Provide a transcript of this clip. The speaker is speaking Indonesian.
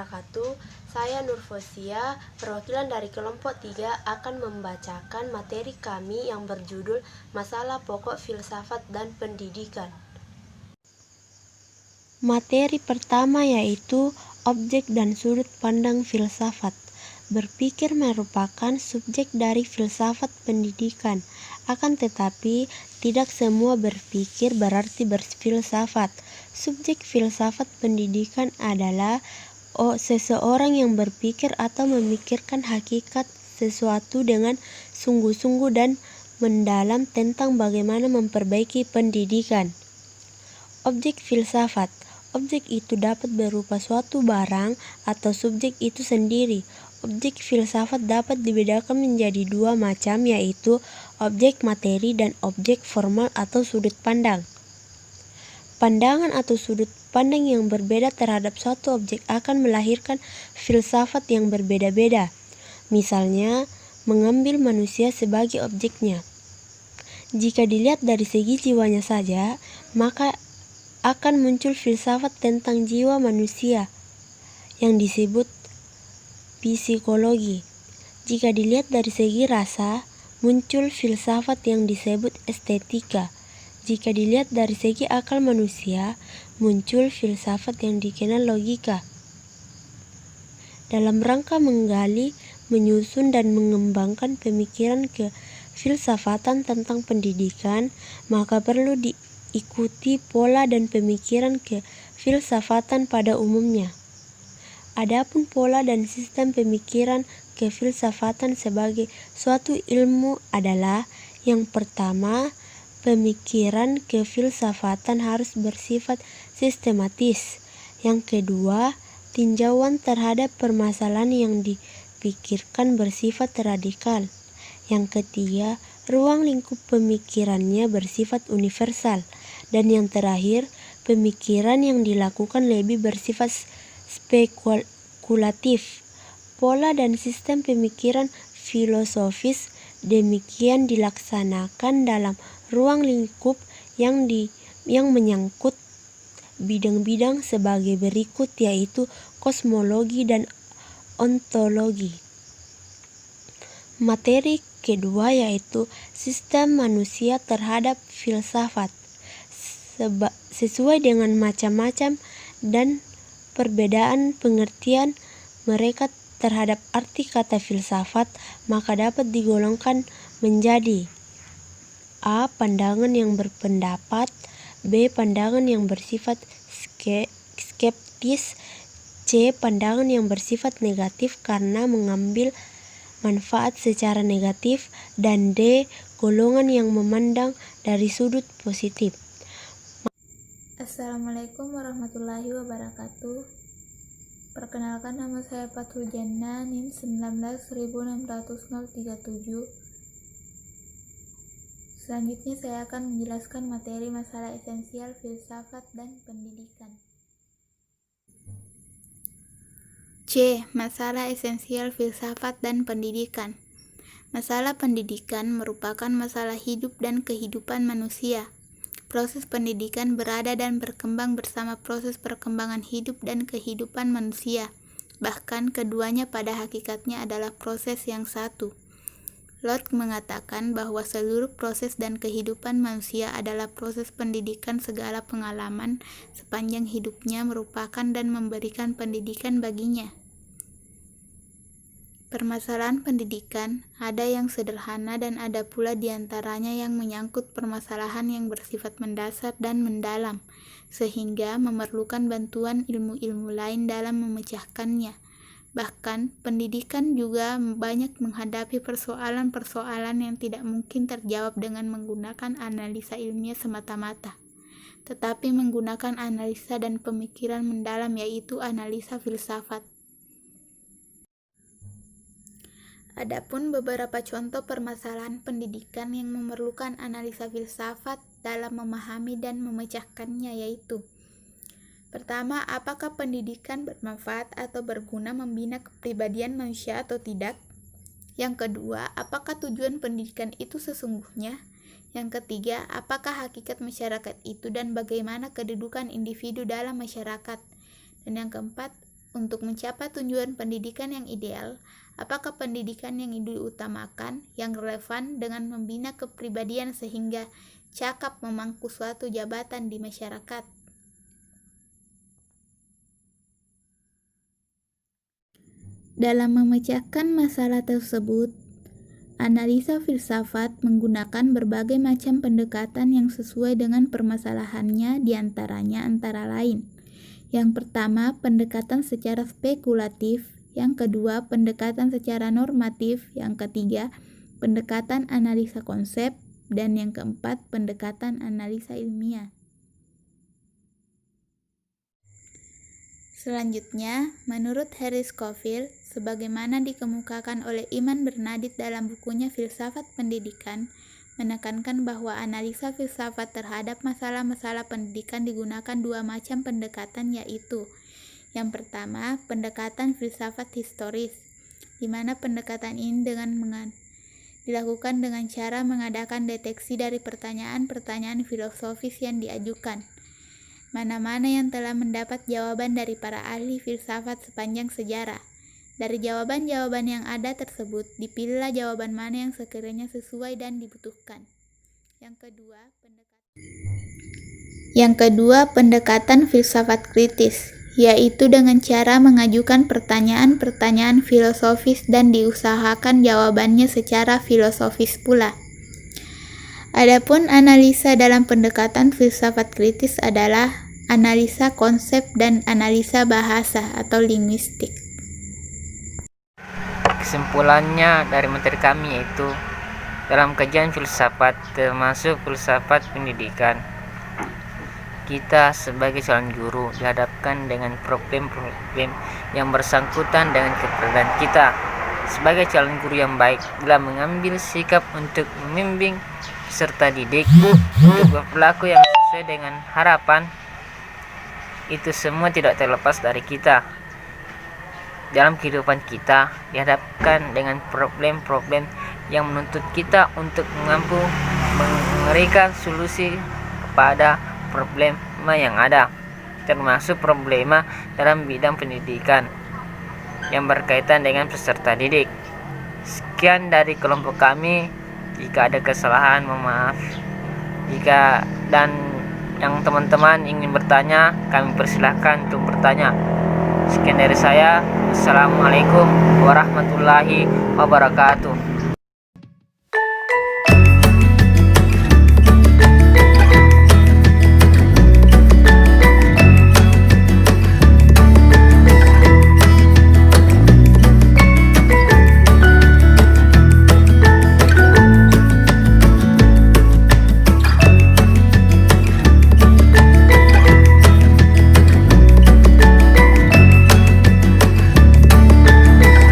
wabarakatuh. Saya Nur Fosia, perwakilan dari kelompok 3 akan membacakan materi kami yang berjudul Masalah Pokok Filsafat dan Pendidikan. Materi pertama yaitu objek dan sudut pandang filsafat. Berpikir merupakan subjek dari filsafat pendidikan, akan tetapi tidak semua berpikir berarti berfilsafat. Subjek filsafat pendidikan adalah seseorang yang berpikir atau memikirkan hakikat sesuatu dengan sungguh-sungguh dan mendalam tentang bagaimana memperbaiki pendidikan. Objek filsafat. Objek itu dapat berupa suatu barang atau subjek itu sendiri. Objek filsafat dapat dibedakan menjadi dua macam, yaitu objek materi dan objek formal atau sudut pandang. Pandangan atau sudut pandang yang berbeda terhadap suatu objek akan melahirkan filsafat yang berbeda-beda. Misalnya, mengambil manusia sebagai objeknya. Jika dilihat dari segi jiwanya saja, maka akan muncul filsafat tentang jiwa manusia yang disebut psikologi. Jika dilihat dari segi rasa, muncul filsafat yang disebut estetika. Jika dilihat dari segi akal manusia, muncul filsafat yang dikenal logika. Dalam rangka menggali, menyusun dan mengembangkan pemikiran kefilsafatan tentang pendidikan, maka perlu diikuti pola dan pemikiran kefilsafatan pada umumnya. Adapun pola dan sistem pemikiran kefilsafatan sebagai suatu ilmu adalah: yang pertama, pemikiran kefilsafatan harus bersifat sistematis. Yang kedua, tinjauan terhadap permasalahan yang dipikirkan bersifat radikal. Yang ketiga, ruang lingkup pemikirannya bersifat universal. Dan yang terakhir, pemikiran yang dilakukan lebih bersifat spekulatif. Pola dan sistem pemikiran filosofis demikian dilaksanakan dalam ruang lingkup yang menyangkut bidang-bidang sebagai berikut, yaitu kosmologi dan ontologi. Materi kedua yaitu sistem manusia terhadap filsafat. Sesuai dengan macam-macam dan perbedaan pengertian mereka terhadap arti kata filsafat, maka dapat digolongkan menjadi: A. Pandangan yang berpendapat, B. Pandangan yang bersifat skeptis, C. Pandangan yang bersifat negatif karena mengambil manfaat secara negatif, dan D. Golongan yang memandang dari sudut positif. Assalamualaikum warahmatullahi wabarakatuh. Perkenalkan, nama saya Fathul Jannah, NIM 19.600.37. Selanjutnya saya akan menjelaskan materi masalah esensial filsafat dan pendidikan. C. Masalah esensial filsafat dan pendidikan. Masalah pendidikan merupakan masalah hidup dan kehidupan manusia. Proses pendidikan berada dan berkembang bersama proses perkembangan hidup dan kehidupan manusia. Bahkan keduanya pada hakikatnya adalah proses yang satu. Locke mengatakan bahwa seluruh proses dan kehidupan manusia adalah proses pendidikan. Segala pengalaman sepanjang hidupnya merupakan dan memberikan pendidikan baginya. Permasalahan pendidikan ada yang sederhana dan ada pula diantaranya yang menyangkut permasalahan yang bersifat mendasar dan mendalam, sehingga memerlukan bantuan ilmu-ilmu lain dalam memecahkannya. Bahkan, pendidikan juga banyak menghadapi persoalan-persoalan yang tidak mungkin terjawab dengan menggunakan analisa ilmiah semata-mata, tetapi menggunakan analisa dan pemikiran mendalam, yaitu analisa filsafat. Adapun beberapa contoh permasalahan pendidikan yang memerlukan analisa filsafat dalam memahami dan memecahkannya, yaitu: pertama, apakah pendidikan bermanfaat atau berguna membina kepribadian manusia atau tidak? Yang kedua, apakah tujuan pendidikan itu sesungguhnya? Yang ketiga, apakah hakikat masyarakat itu dan bagaimana kedudukan individu dalam masyarakat? Dan yang keempat, Untuk mencapai tujuan pendidikan yang ideal, apakah pendidikan yang diutamakan, yang relevan dengan membina kepribadian sehingga cakap memangku suatu jabatan di masyarakat? Dalam memecahkan masalah tersebut, analisa filsafat menggunakan berbagai macam pendekatan yang sesuai dengan permasalahannya, diantaranya antara lain. Yang pertama, pendekatan secara spekulatif. Yang kedua, pendekatan secara normatif. Yang ketiga, pendekatan analisa konsep. Dan yang keempat, pendekatan analisa ilmiah. Selanjutnya, menurut Harry Scofield, sebagaimana dikemukakan oleh Iman Bernadette dalam bukunya Filsafat Pendidikan, menekankan bahwa analisa filsafat terhadap masalah-masalah pendidikan digunakan dua macam pendekatan, yaitu yang pertama, pendekatan filsafat historis, di mana pendekatan ini dilakukan dengan cara mengadakan deteksi dari pertanyaan-pertanyaan filosofis yang diajukan. Mana-mana yang telah mendapat jawaban dari para ahli filsafat sepanjang sejarah. Dari jawaban-jawaban yang ada tersebut, dipilihlah jawaban mana yang sekiranya sesuai dan dibutuhkan. Yang kedua, pendekatan filsafat kritis, yaitu dengan cara mengajukan pertanyaan-pertanyaan filosofis dan diusahakan jawabannya secara filosofis pula. Adapun analisa dalam pendekatan filsafat kritis adalah analisa konsep dan analisa bahasa atau linguistik. Kesimpulannya dari materi kami yaitu dalam kajian filsafat termasuk filsafat pendidikan, kita sebagai calon guru dihadapkan dengan problem-problem yang bersangkutan dengan keberadaan kita sebagai calon guru yang baik dalam mengambil sikap untuk membimbing peserta didik untuk berperilaku yang sesuai dengan harapan. Itu semua tidak terlepas dari kita. Dalam kehidupan kita dihadapkan dengan problem-problem yang menuntut kita untuk mampu memberikan solusi kepada problema yang ada, termasuk problema dalam bidang pendidikan yang berkaitan dengan peserta didik. Sekian dari kelompok kami. Jika ada kesalahan, mohon maaf. Dan yang teman-teman ingin bertanya, kami persilahkan untuk bertanya. Sekian dari saya. Assalamualaikum warahmatullahi wabarakatuh.